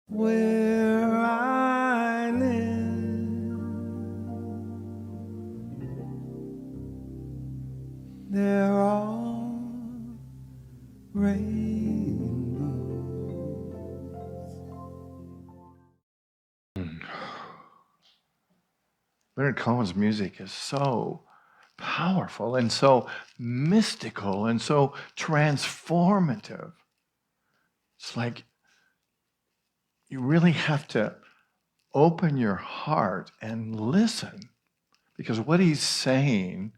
Where I live, there are rainbows. Leonard Cohen's music is so powerful and so mystical and so transformative. It's like you really have to open your heart and listen, because what he's saying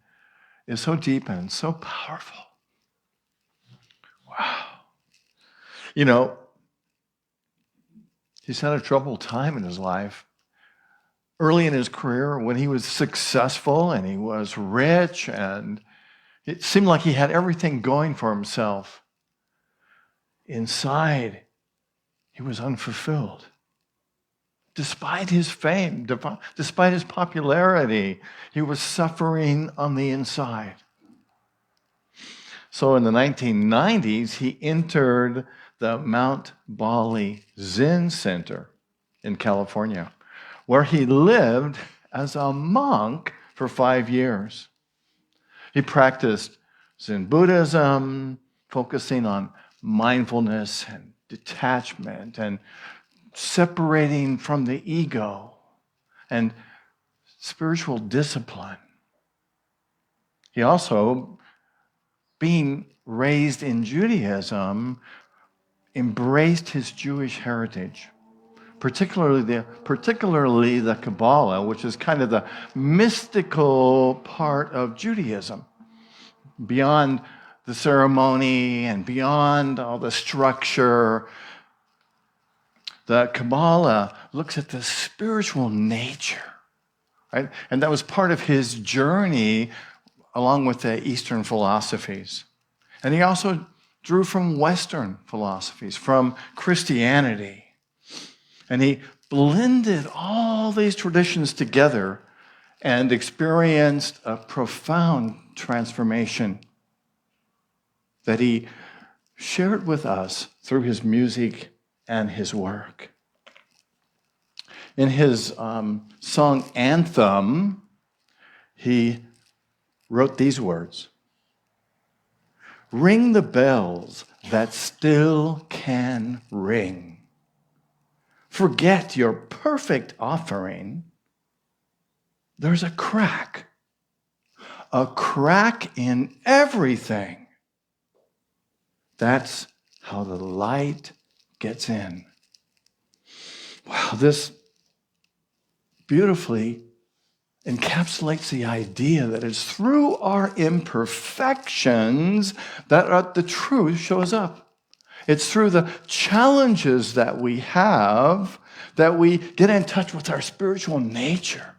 is so deep and so powerful. Wow. You know, he's had a troubled time in his life. Early in his career, when he was successful and he was rich and it seemed like he had everything going for himself, inside, he was unfulfilled. Despite his fame, despite his popularity, he was suffering on the inside. So in the 1990s, he entered the Mount Baldy Zen Center in California, where he lived as a monk for 5 years. He practiced Zen Buddhism, focusing on mindfulness and detachment and separating from the ego and spiritual discipline. He also, being raised in Judaism, embraced his Jewish heritage, particularly the Kabbalah, which is kind of the mystical part of Judaism, beyond the ceremony and beyond all the structure. The Kabbalah looks at the spiritual nature, right? And that was part of his journey along with the Eastern philosophies. And he also drew from Western philosophies, from Christianity. And he blended all these traditions together and experienced a profound transformation that he shared with us through his music and his work. In his song Anthem, he wrote these words: "Ring the bells that still can ring. Forget your perfect offering. There's a crack in everything. That's how the light gets in." Wow, this beautifully encapsulates the idea that it's through our imperfections that the truth shows up. It's through the challenges that we have that we get in touch with our spiritual nature,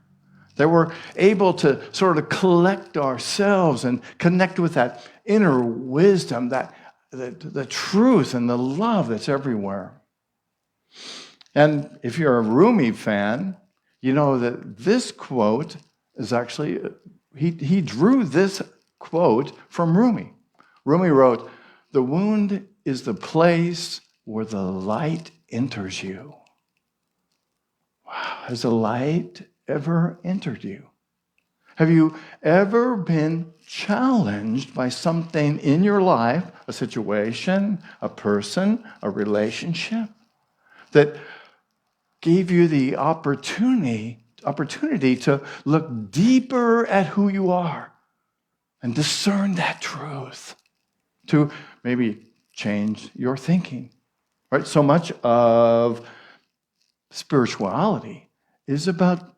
that we're able to sort of collect ourselves and connect with that inner wisdom, that the truth and the love that's everywhere. And if you're a Rumi fan, you know that this quote is actually, he drew this quote from Rumi. Rumi wrote, "The wound is the place where the light enters you." Wow, has the light ever entered you? Have you ever been challenged by something in your life, a situation, a person, a relationship, that gave you the opportunity to look deeper at who you are and discern that truth, to maybe change your thinking, right? So much of spirituality is about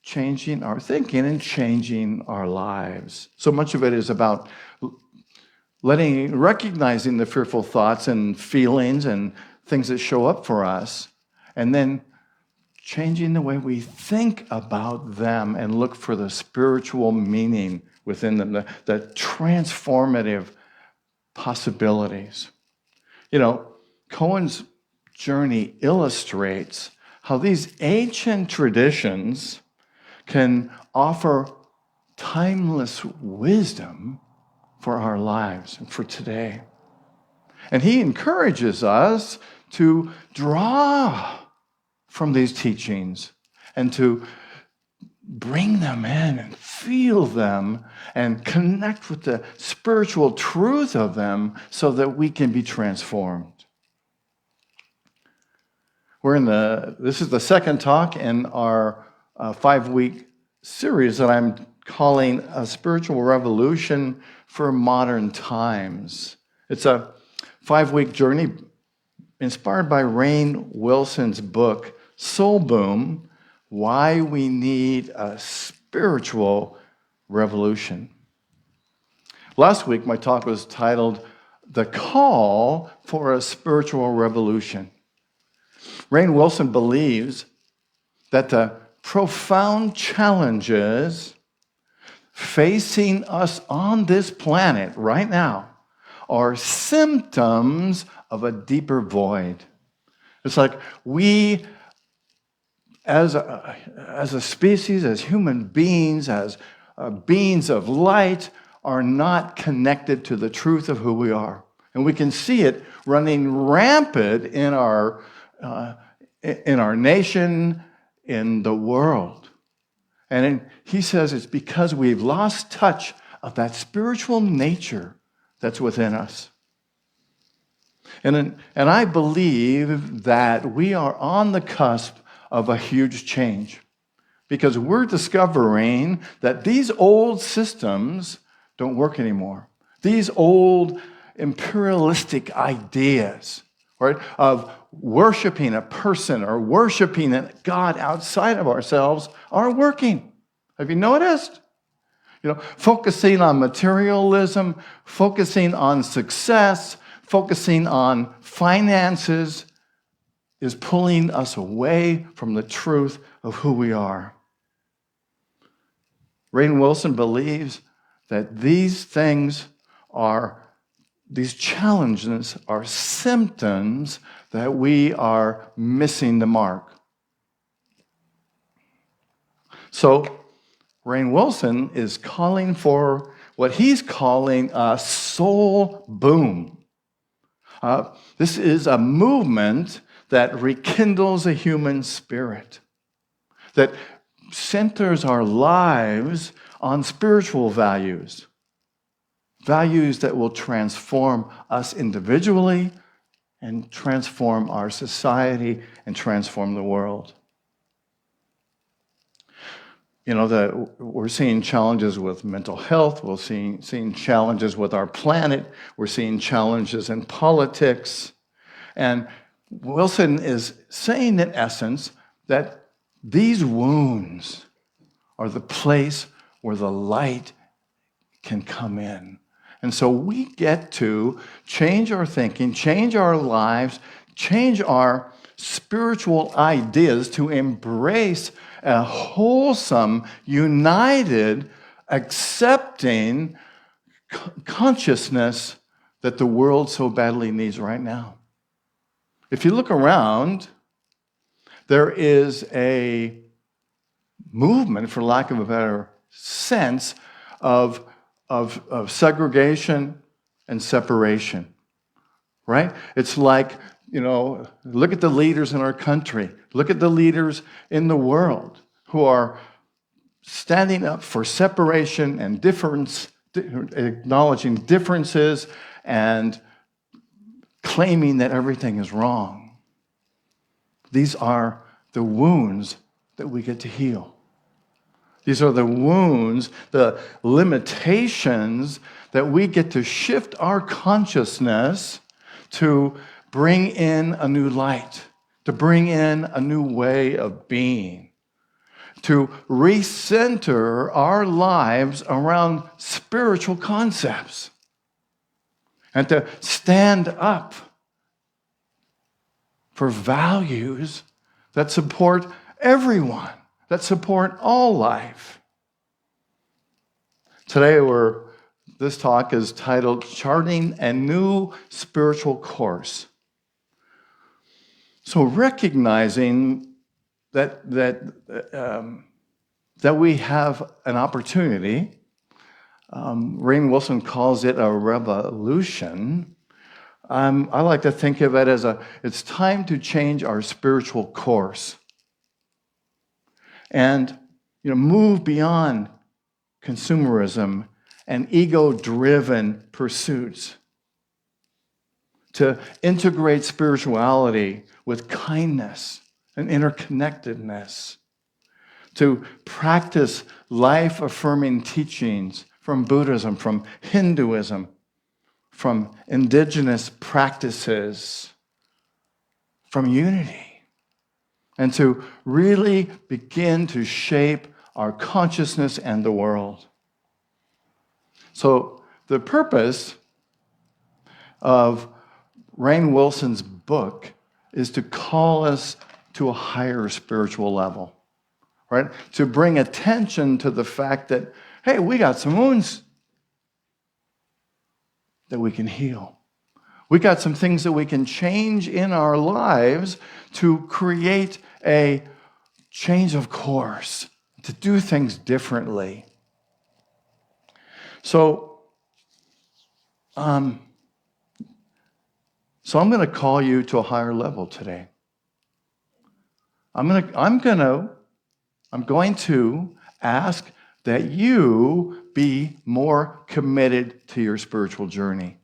changing our thinking and changing our lives. So much of it is about recognizing the fearful thoughts and feelings and things that show up for us, and then changing the way we think about them and look for the spiritual meaning within them, the transformative possibilities. You know, Cohen's journey illustrates how these ancient traditions can offer timeless wisdom for our lives and for today. And he encourages us to draw from these teachings and to bring them in and feel them and connect with the spiritual truth of them so that we can be transformed. This is the second talk in our 5-week series that I'm calling A Spiritual Revolution for Modern Times. It's a 5-week journey inspired by Rainn Wilson's book, Soul Boom, Why We Need a Spiritual Revolution. Last week, my talk was titled, The Call for a Spiritual Revolution. Rainn Wilson believes that the profound challenges facing us on this planet right now are symptoms of a deeper void. It's like we, as a species, as human beings, as beings of light, are not connected to the truth of who we are. And we can see it running rampant in our nation, in the world. And he says it's because we've lost touch of that spiritual nature that's within us. And I believe that we are on the cusp of a huge change because we're discovering that these old systems don't work anymore. These old imperialistic ideas, right, of worshiping a person or worshiping a God outside of ourselves aren't working. Have you noticed? Focusing on materialism, focusing on success, focusing on finances is pulling us away from the truth of who we are. Rainn Wilson believes that these challenges are symptoms that we are missing the mark. So, Rainn Wilson is calling for what he's calling a soul boom. This is a movement that rekindles a human spirit, that centers our lives on spiritual values, values that will transform us individually and transform our society and transform the world. We're seeing challenges with mental health. We're seeing challenges with our planet. We're seeing challenges in politics. And Wilson is saying, in essence, that these wounds are the place where the light can come in. And so we get to change our thinking, change our lives, change our spiritual ideas to embrace a wholesome, united, accepting consciousness that the world so badly needs right now. If you look around, there is a movement, for lack of a better sense, of segregation and separation, right? It's like, look at the leaders in our country. Look at the leaders in the world who are standing up for separation and difference, acknowledging differences and claiming that everything is wrong. These are the wounds that we get to heal. These are the wounds, the limitations that we get to shift our consciousness to bring in a new light, to bring in a new way of being, to recenter our lives around spiritual concepts, and to stand up for values that support everyone, that support all life. Today, this talk is titled Charting a New Spiritual Course. So recognizing that we have an opportunity, Rainn Wilson calls it a revolution. I like to think of it as it's time to change our spiritual course. and move beyond consumerism and ego-driven pursuits, to integrate spirituality with kindness and interconnectedness, to practice life-affirming teachings from Buddhism, from Hinduism, from indigenous practices, from unity, and to really begin to shape our consciousness and the world. So the purpose of Rainn Wilson's book is to call us to a higher spiritual level, right? To bring attention to the fact that, hey, we got some wounds that we can heal. We got some things that we can change in our lives to create a change of course, to do things differently. So I'm going to call you to a higher level today. I'm going to ask that you be more committed to your spiritual journey.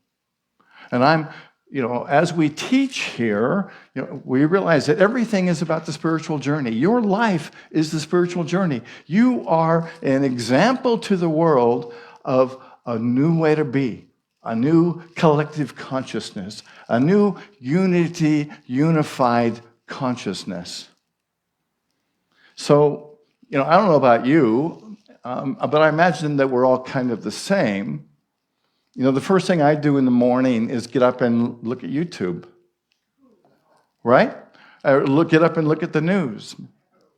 And as we teach here, we realize that everything is about the spiritual journey. Your life is the spiritual journey. You are an example to the world of a new way to be, a new collective consciousness, a new unified consciousness. So, I don't know about you, but I imagine that we're all kind of the same. The first thing I do in the morning is get up and look at YouTube, right? Get up and look at the news,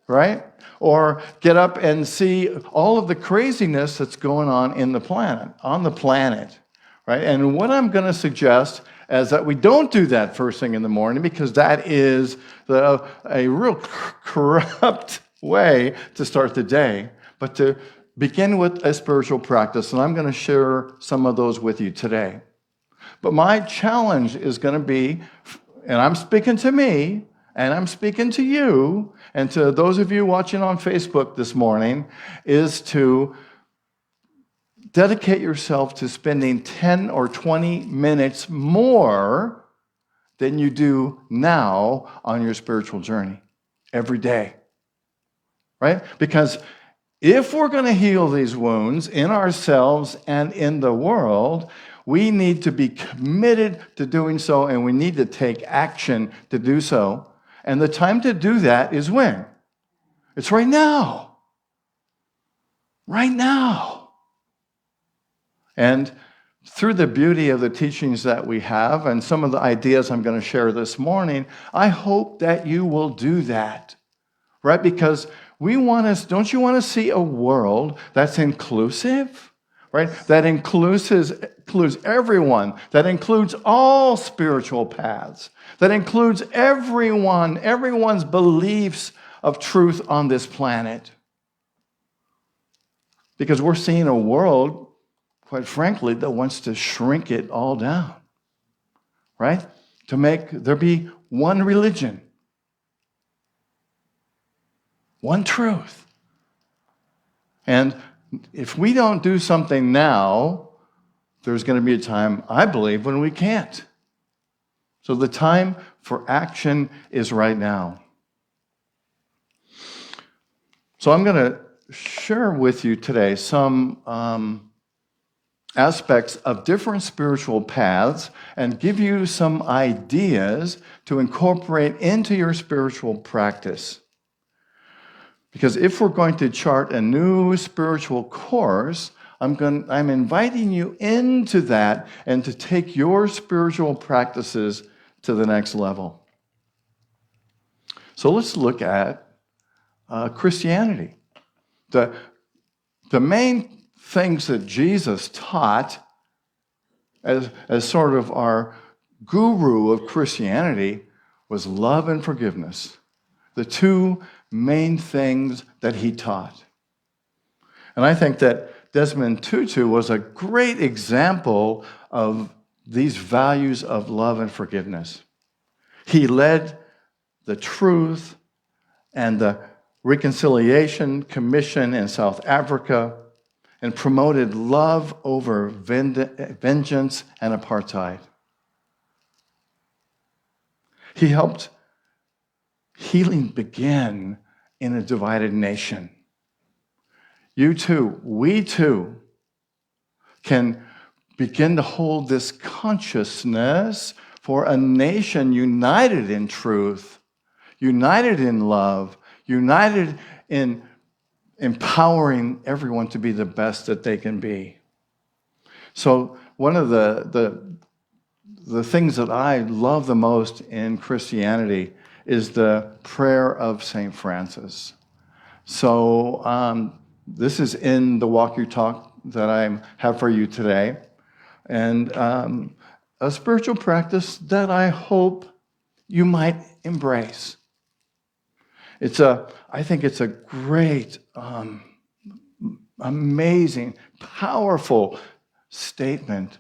right? Or get up and see all of the craziness that's going on on the planet, right? And what I'm going to suggest is that we don't do that first thing in the morning, because that is a real corrupt way to start the day, but to begin with a spiritual practice, and I'm going to share some of those with you today. But my challenge is going to be, and I'm speaking to me, and I'm speaking to you, and to those of you watching on Facebook this morning, is to dedicate yourself to spending 10 or 20 minutes more than you do now on your spiritual journey every day, right? Because if we're going to heal these wounds in ourselves and in the world, we need to be committed to doing so, and we need to take action to do so. And the time to do that is when? It's right now. Right now. And through the beauty of the teachings that we have and some of the ideas I'm going to share this morning, I hope that you will do that, right? Because don't you want to see a world that's inclusive, right? That includes everyone, that includes all spiritual paths, that includes everyone's beliefs of truth on this planet. Because we're seeing a world, quite frankly, that wants to shrink it all down, right? To make there be one religion, one truth. And if we don't do something now, there's going to be a time, I believe, when we can't. So the time for action is right now. So I'm going to share with you today some aspects of different spiritual paths and give you some ideas to incorporate into your spiritual practice. Because if we're going to chart a new spiritual course, I'm inviting you into that and to take your spiritual practices to the next level. So let's look at Christianity. The main things that Jesus taught as sort of our guru of Christianity was love and forgiveness. The two main things that he taught. And I think that Desmond Tutu was a great example of these values of love and forgiveness. He led the truth and the reconciliation commission in South Africa, and promoted love over vengeance and apartheid. He helped healing begin in a divided nation. You too, we too, can begin to hold this consciousness for a nation united in truth, united in love, united in empowering everyone to be the best that they can be. So one of the things that I love the most in Christianity is the prayer of St. Francis. So this is in the Walk Your Talk that I have for you today. And a spiritual practice that I hope you might embrace. I think it's a great, amazing, powerful statement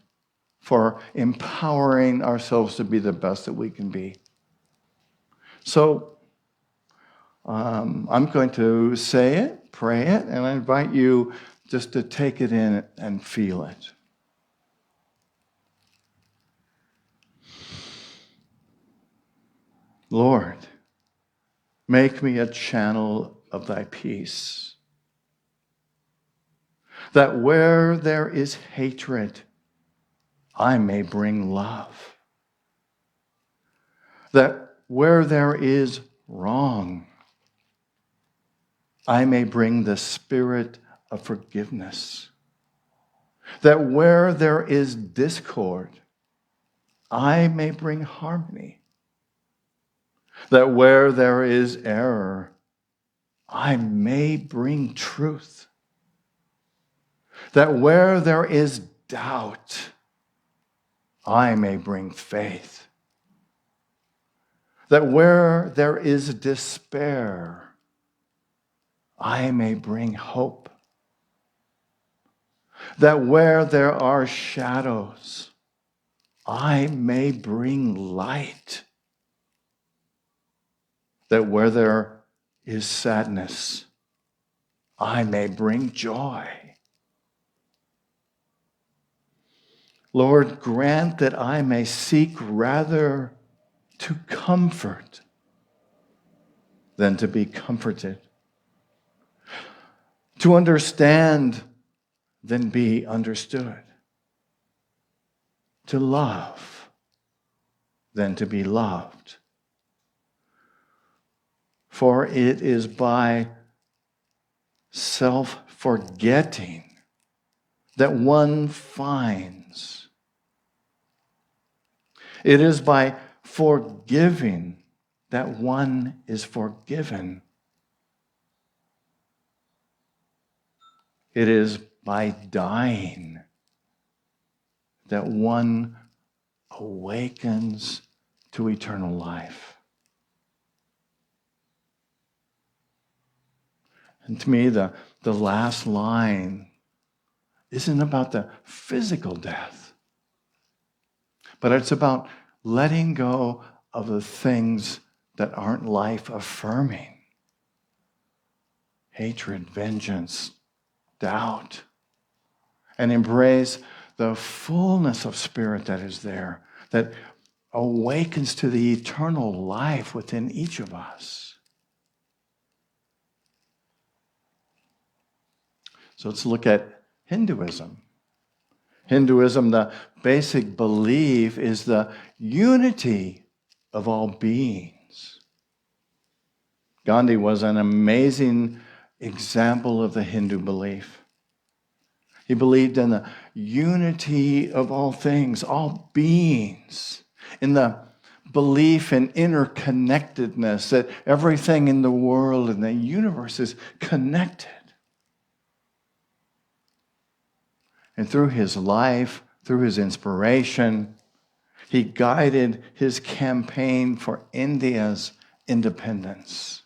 for empowering ourselves to be the best that we can be. So I'm going to say it, pray it, and I invite you just to take it in and feel it. Lord, make me a channel of thy peace, that where there is hatred, I may bring love, that where there is wrong, I may bring the spirit of forgiveness, that where there is discord, I may bring harmony, that where there is error, I may bring truth, that where there is doubt, I may bring faith, that where there is despair, I may bring hope, that where there are shadows, I may bring light, that where there is sadness, I may bring joy. Lord, grant that I may seek rather to comfort than to be comforted, to understand than be understood, to love than to be loved. For it is by self-forgetting that one finds. It is by forgiving that one is forgiven. It is by dying that one awakens to eternal life. And to me, the last line isn't about the physical death, but it's about letting go of the things that aren't life-affirming. Hatred, vengeance, doubt, and embrace the fullness of spirit that is there, that awakens to the eternal life within each of us. So let's look at Hinduism. Hinduism, the basic belief is the unity of all beings. Gandhi was an amazing example of the Hindu belief. He believed in the unity of all things, all beings, in the belief in interconnectedness, that everything in the world and the universe is connected. And through his life, through his inspiration, he guided his campaign for India's independence.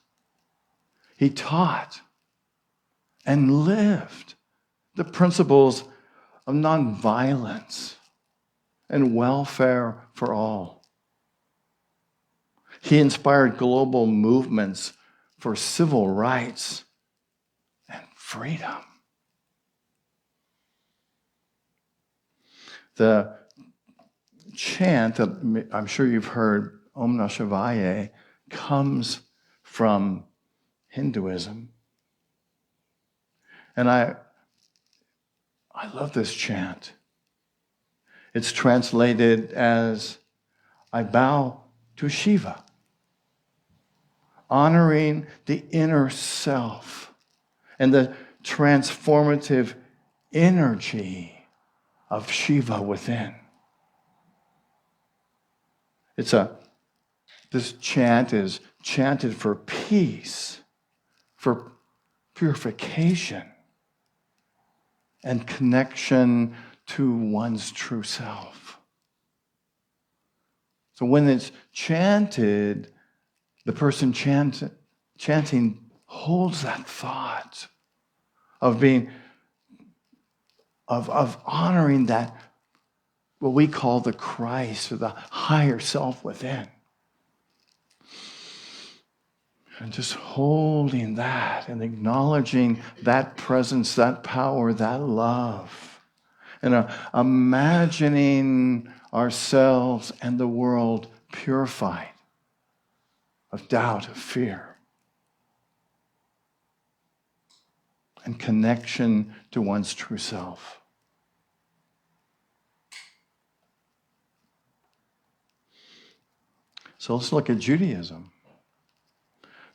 He taught and lived the principles of nonviolence and welfare for all. He inspired global movements for civil rights and freedom. The chant that I'm sure you've heard, Om Namah Shivaya, comes from Hinduism. And I love this chant. It's translated as, I bow to Shiva, honoring the inner self and the transformative energy of Shiva within. This chant is chanted for peace, for purification, and connection to one's true self. So when it's chanted, the person chanting holds that thought of honoring that, what we call the Christ, or the higher self within. And just holding that and acknowledging that presence, that power, that love. And imagining ourselves and the world purified of doubt, of fear, and connection to one's true self. So let's look at Judaism.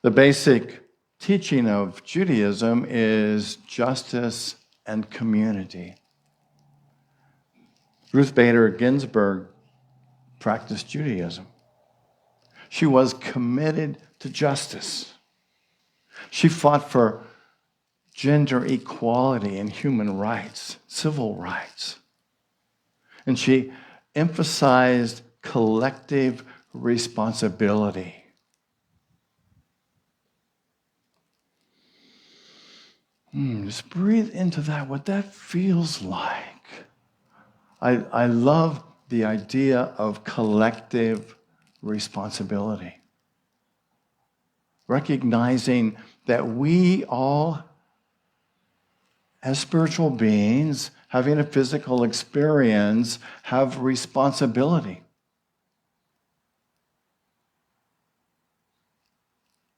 The basic teaching of Judaism is justice and community. Ruth Bader Ginsburg practiced Judaism. She was committed to justice. She fought for gender equality and human rights, civil rights. And she emphasized collective responsibility. Just breathe into that, what that feels like. I love the idea of collective responsibility. Recognizing that we all, as spiritual beings, having a physical experience, have responsibility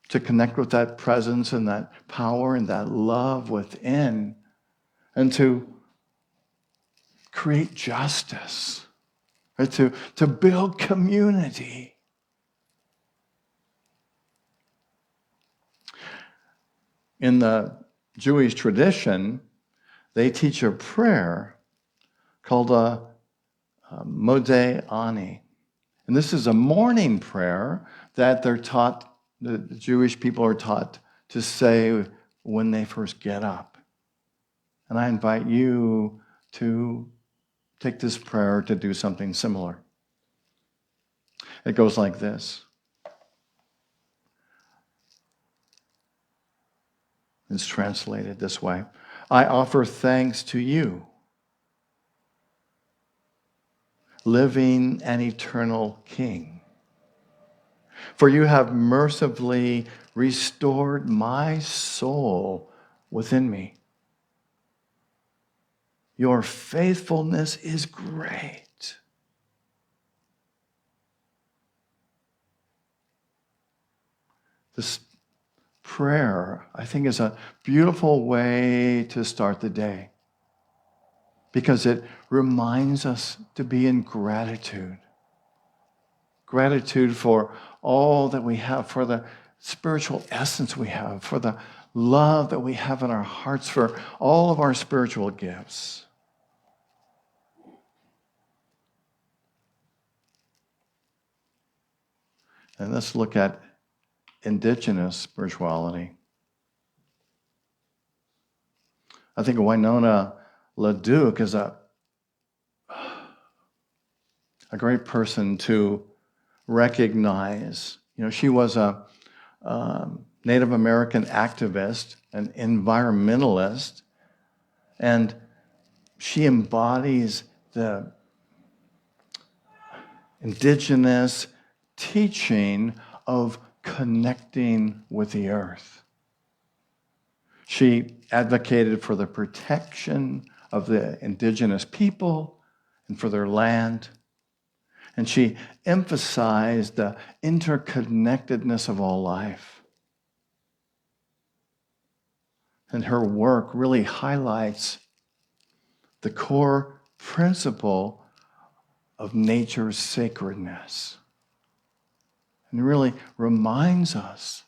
to connect with that presence and that power and that love within, and to create justice, right? To build community. In the Jewish tradition, they teach a prayer called a Modeh Ani. And this is a morning prayer that they're taught, the Jewish people are taught to say when they first get up. And I invite you to take this prayer to do something similar. It goes like this. It's translated this way. I offer thanks to you, living and eternal King, for you have mercifully restored my soul within me. Your faithfulness is great. This prayer, I think, is a beautiful way to start the day because it reminds us to be in gratitude. Gratitude for all that we have, for the spiritual essence we have, for the love that we have in our hearts, for all of our spiritual gifts. And let's look at indigenous spirituality. I think Winona LaDuke is a great person to recognize. You know, she was a Native American activist, an environmentalist, and she embodies the indigenous teaching of connecting with the earth. She advocated for the protection of the indigenous people and for their land. And she emphasized the interconnectedness of all life. And her work really highlights the core principle of nature's sacredness. And really reminds us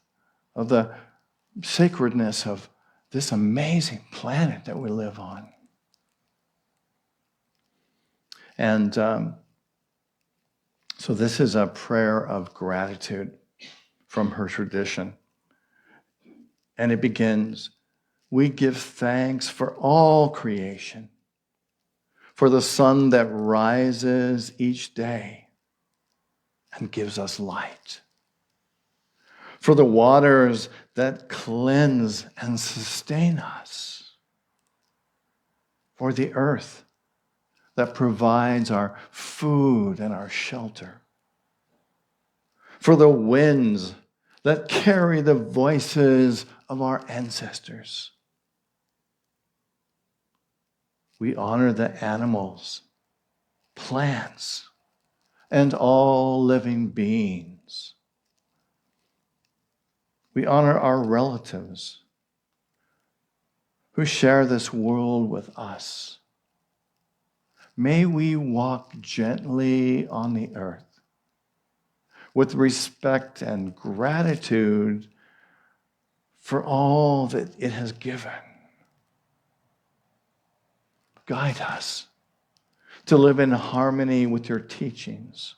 of the sacredness of this amazing planet that we live on. And so this is a prayer of gratitude from her tradition. And it begins, "We give thanks for all creation, for the sun that rises each day and gives us light, for the waters that cleanse and sustain us, for the earth that provides our food and our shelter, for the winds that carry the voices of our ancestors. We honor the animals, plants, and all living beings. We honor our relatives who share this world with us. May we walk gently on the earth with respect and gratitude for all that it has given. Guide us to live in harmony with your teachings,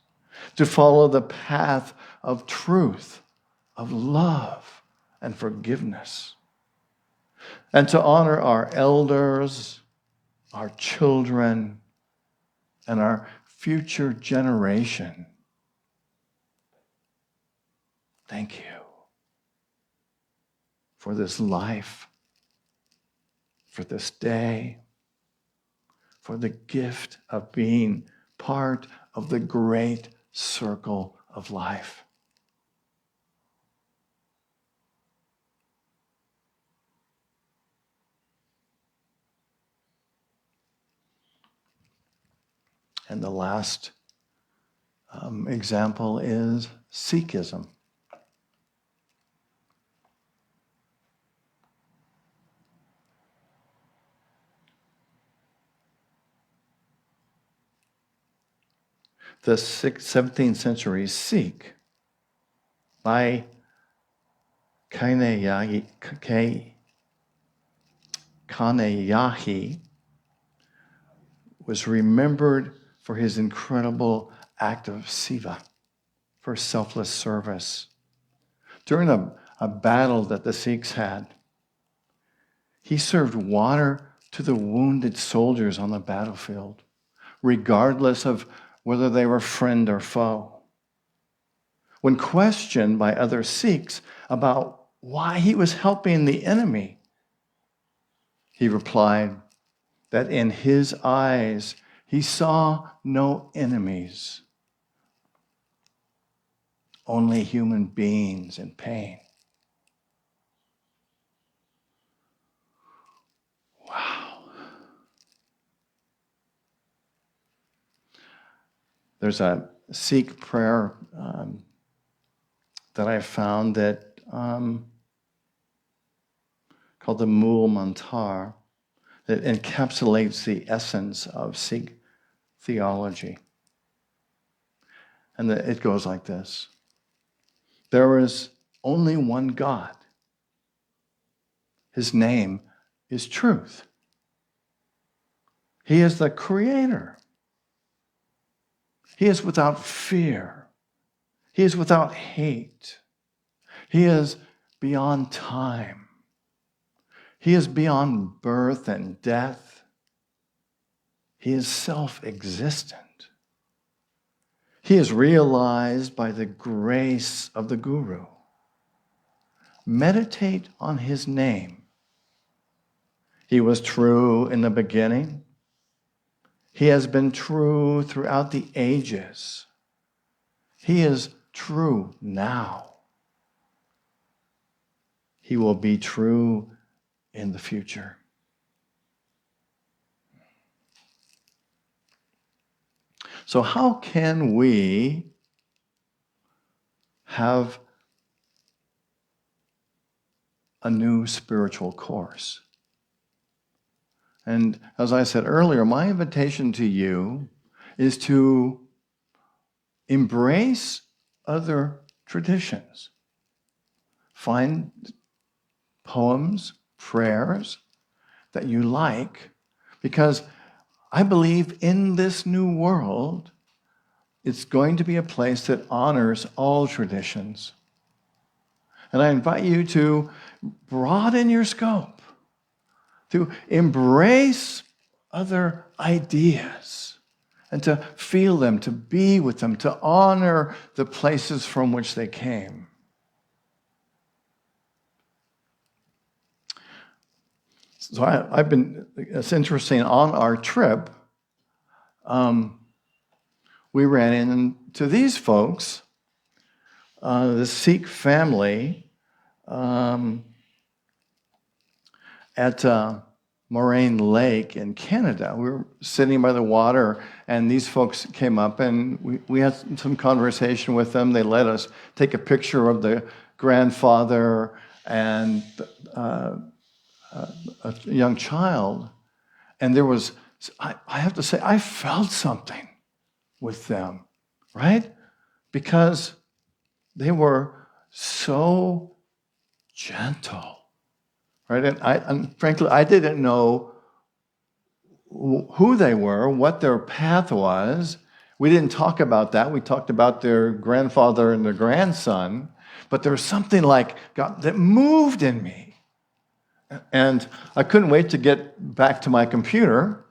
to follow the path of truth, of love, and forgiveness, and to honor our elders, our children, and our future generation. Thank you for this life, for this day, for the gift of being part of the great circle of life. And the last example is Sikhism. The 17th century Sikh by Kaneyahi was remembered for his incredible act of seva, for selfless service. During a battle that the Sikhs had, he served water to the wounded soldiers on the battlefield, regardless of whether they were friend or foe. When questioned by other Sikhs about why he was helping the enemy, he replied that in his eyes he saw no enemies, only human beings in pain. Wow. There's a Sikh prayer that I found that called the Mool Mantar, that encapsulates the essence of Sikh theology. And it goes like this: there is only one God. His name is truth. He is the creator. He is without fear. He is without hate. He is beyond time. He is beyond birth and death. He is self-existent. He is realized by the grace of the Guru. Meditate on his name. He was true in the beginning. He has been true throughout the ages. He is true now. he will be true in the future. So how can we have a new spiritual course? And as I said earlier, my invitation to you is to embrace other traditions. Find poems, prayers that you like, because I believe in this new world, it's going to be a place that honors all traditions. And I invite you to broaden your scope, to embrace other ideas, and to feel them, to be with them, to honor the places from which they came. So it's interesting, on our trip, we ran into these folks, the Sikh family, at Moraine Lake in Canada. We were sitting by the water, and these folks came up, and we had some conversation with them. They let us take a picture of the grandfather and a young child. And there was, I have to say, I felt something with them, right? Because they were so gentle, right? And frankly, I didn't know who they were, what their path was. We didn't talk about that. We talked about their grandfather and their grandson, but there was something like God that moved in me. And I couldn't wait to get back to my computer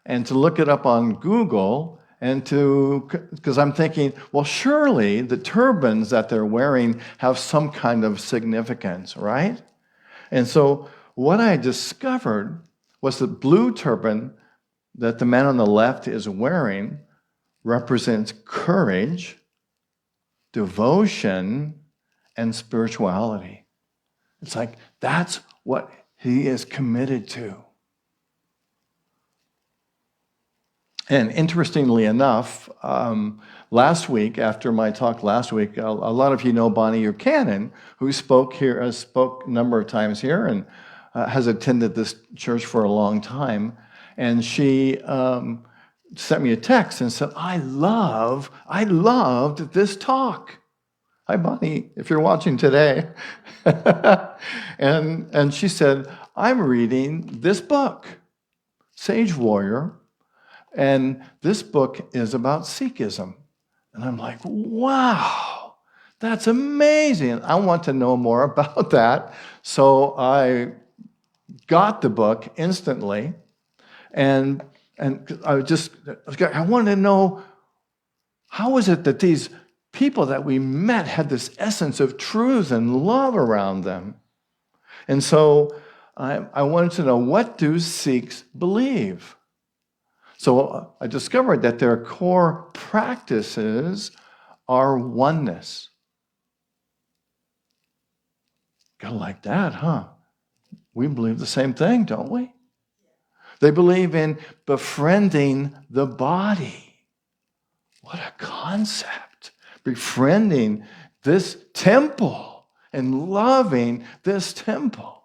and to look it up on Google, and because I'm thinking, well, surely the turbans that they're wearing have some kind of significance, right? And so what I discovered was the blue turban that the man on the left is wearing represents courage, devotion, and spirituality. It's like that's what he is committed to. And interestingly enough, last week, after my talk last week, a lot of you know Bonnie Buchanan, who spoke a number of times here and has attended this church for a long time. And she sent me a text and said, I loved this talk. Hi, Bonnie, if you're watching today. and she said, I'm reading this book, Sage Warrior, and this book is about Sikhism. And I'm like, wow, that's amazing. I want to know more about that. So I got the book instantly, and I wanted to know, how is it that these people that we met had this essence of truth and love around them? And so I wanted to know, what do Sikhs believe? So I discovered that their core practices are oneness. Gotta like that, huh? We believe the same thing, don't we? They believe in befriending the body. What a concept. Befriending this temple and loving this temple.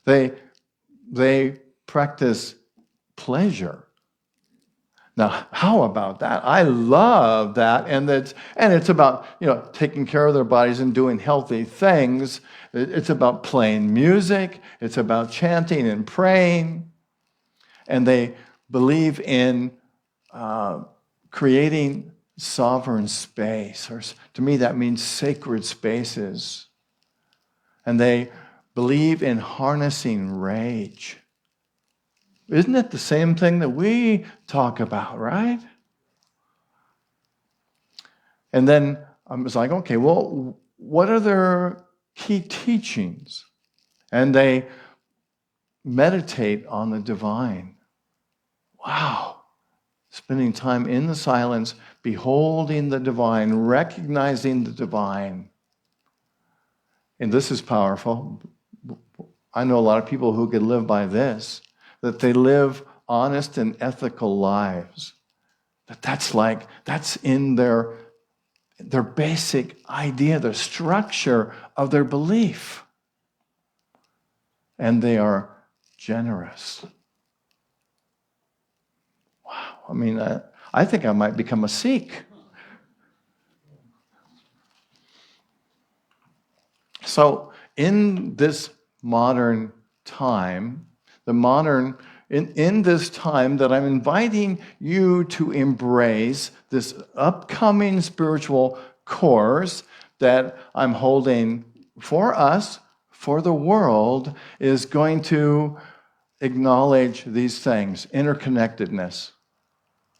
They practice pleasure. Now, how about that? I love that, and it's about taking care of their bodies and doing healthy things. It's about playing music. It's about chanting and praying, and they believe in creating sovereign space, or to me that means sacred spaces, and they believe in harnessing rage. Isn't it the same thing that we talk about, right? And then I was like, okay, well, what are their key teachings? And they meditate on the divine. Wow. Spending time in the silence, beholding the divine, recognizing the divine. And this is powerful. I know a lot of people who could live by this, that they live honest and ethical lives. That's in their basic idea, the structure of their belief. And they are generous. Wow. I mean, I think I might become a Sikh. So in this modern time, in this time that I'm inviting you to embrace this upcoming spiritual course that I'm holding for us, for the world, is going to acknowledge these things: interconnectedness,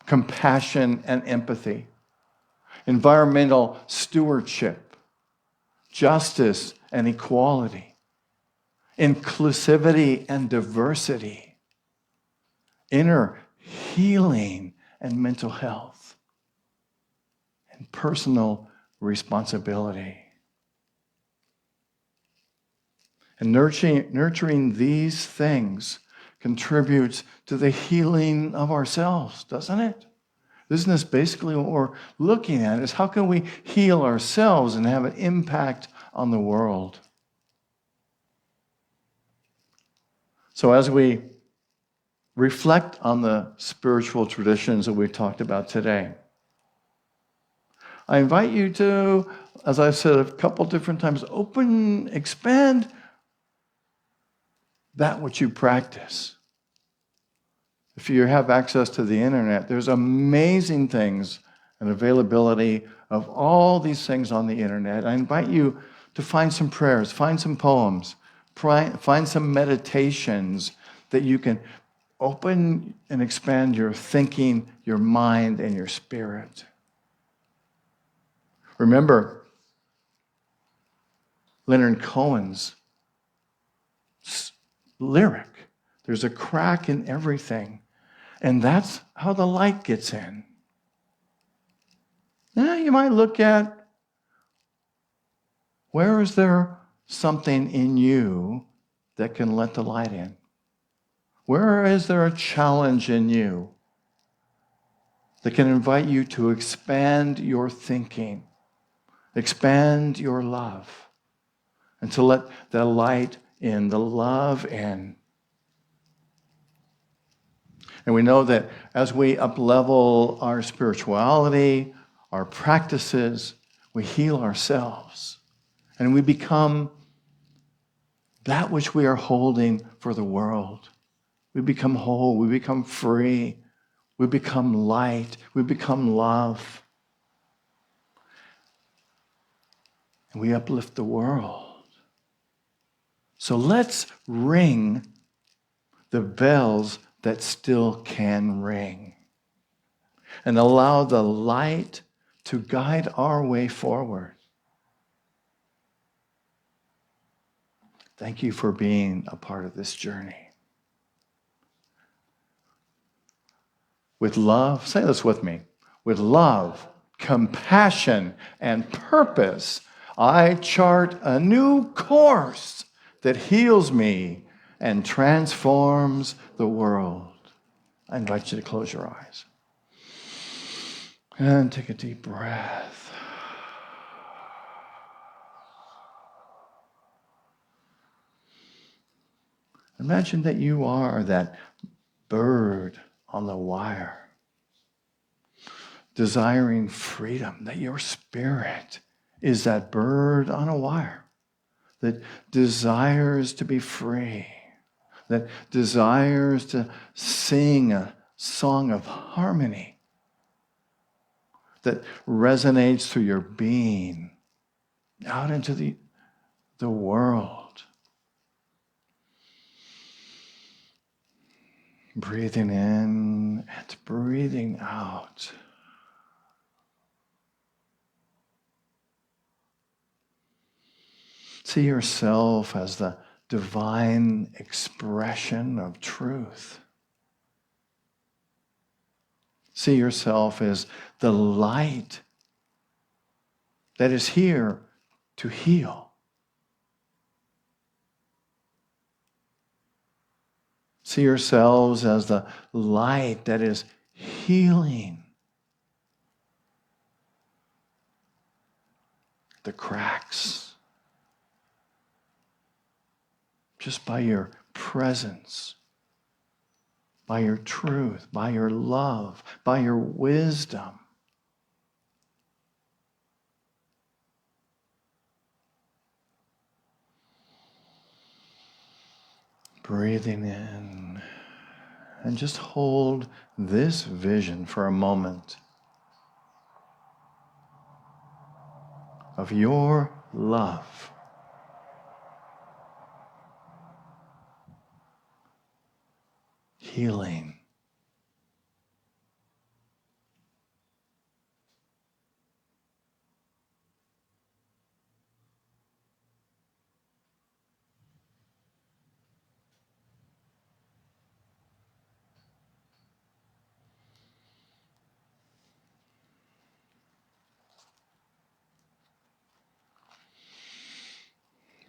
compassion and empathy, environmental stewardship, justice and equality, inclusivity and diversity, inner healing and mental health, and personal responsibility. And nurturing these things contributes to the healing of ourselves, doesn't it? Isn't this basically what we're looking at, is how can we heal ourselves and have an impact on the world? So as we reflect on the spiritual traditions that we've talked about today, I invite you to, as I've said a couple different times, expand that which you practice. If you have access to the internet, there's amazing things and availability of all these things on the internet. I invite you to find some prayers, find some poems, find some meditations that you can open and expand your thinking, your mind, and your spirit. Remember Leonard Cohen's lyric, there's a crack in everything, and that's how the light gets in. Now you might look at, where is there something in you that can let the light in? Where is there a challenge in you that can invite you to expand your thinking, expand your love, and to let the light in, the love in? And we know that as we up-level our spirituality, our practices, we heal ourselves. And we become that which we are holding for the world. We become whole, we become free, we become light, we become love. And we uplift the world. So let's ring the bells that still can ring, and allow the light to guide our way forward. Thank you for being a part of this journey. With love, say this with me, with love, compassion, and purpose, I chart a new course that heals me and transforms the world. I invite you to close your eyes and take a deep breath. Imagine that you are that bird on the wire, desiring freedom, that your spirit is that bird on a wire that desires to be free, that desires to sing a song of harmony that resonates through your being out into the world. Breathing in and breathing out. See yourself as the divine expression of truth. See yourself as the light that is here to heal, See yourselves as the light that is healing the cracks just by your presence, by your truth, by your love, by your wisdom. Breathing in, and just hold this vision for a moment of your love. Healing.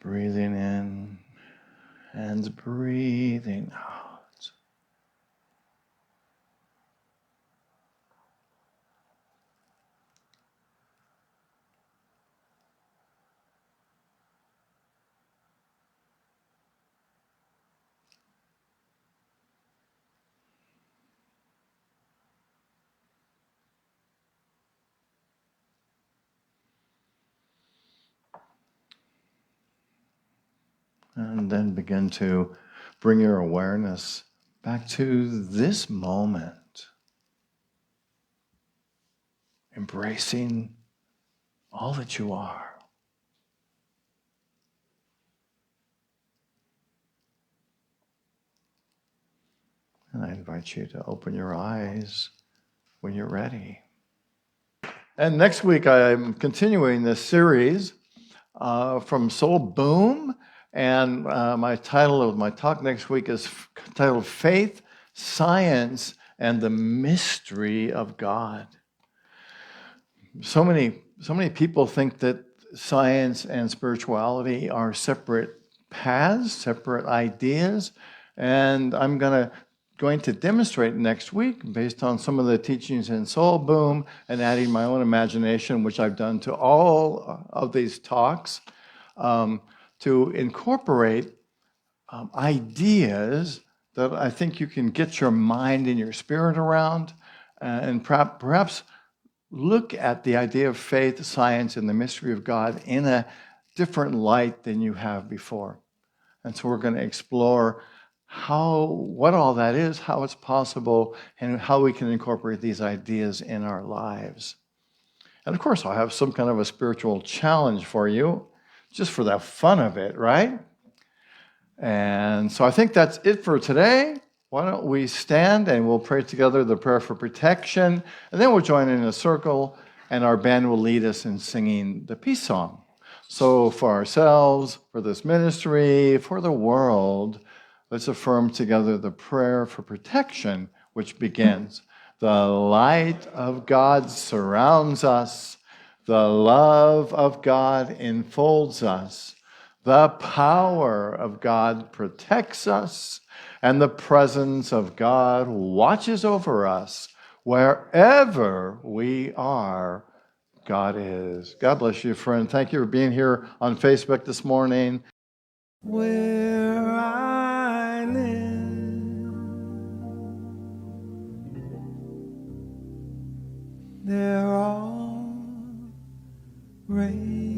Breathing in and breathing out. And then begin to bring your awareness back to this moment, embracing all that you are. And I invite you to open your eyes when you're ready. And next week, I'm continuing this series from Soul Boom. And my title of my talk next week is titled Faith, Science, and the Mystery of God. So many people think that science and spirituality are separate paths, separate ideas. And I'm going to demonstrate next week based on some of the teachings in Soul Boom and adding my own imagination, which I've done to all of these talks, to incorporate ideas that I think you can get your mind and your spirit around, and perhaps look at the idea of faith, science, and the mystery of God in a different light than you have before. And so we're going to explore what all that is, how it's possible, and how we can incorporate these ideas in our lives. And of course, I'll have some kind of a spiritual challenge for you, just for the fun of it, right? And so I think that's it for today. Why don't we stand and we'll pray together the prayer for protection, and then we'll join in a circle, and our band will lead us in singing the peace song. So for ourselves, for this ministry, for the world, let's affirm together the prayer for protection, which begins, the light of God surrounds us, the love of God enfolds us, the power of God protects us, and the presence of God watches over us. Wherever we are, God is. God bless you, friend. Thank you for being here on Facebook this morning. Where I live, there are rain.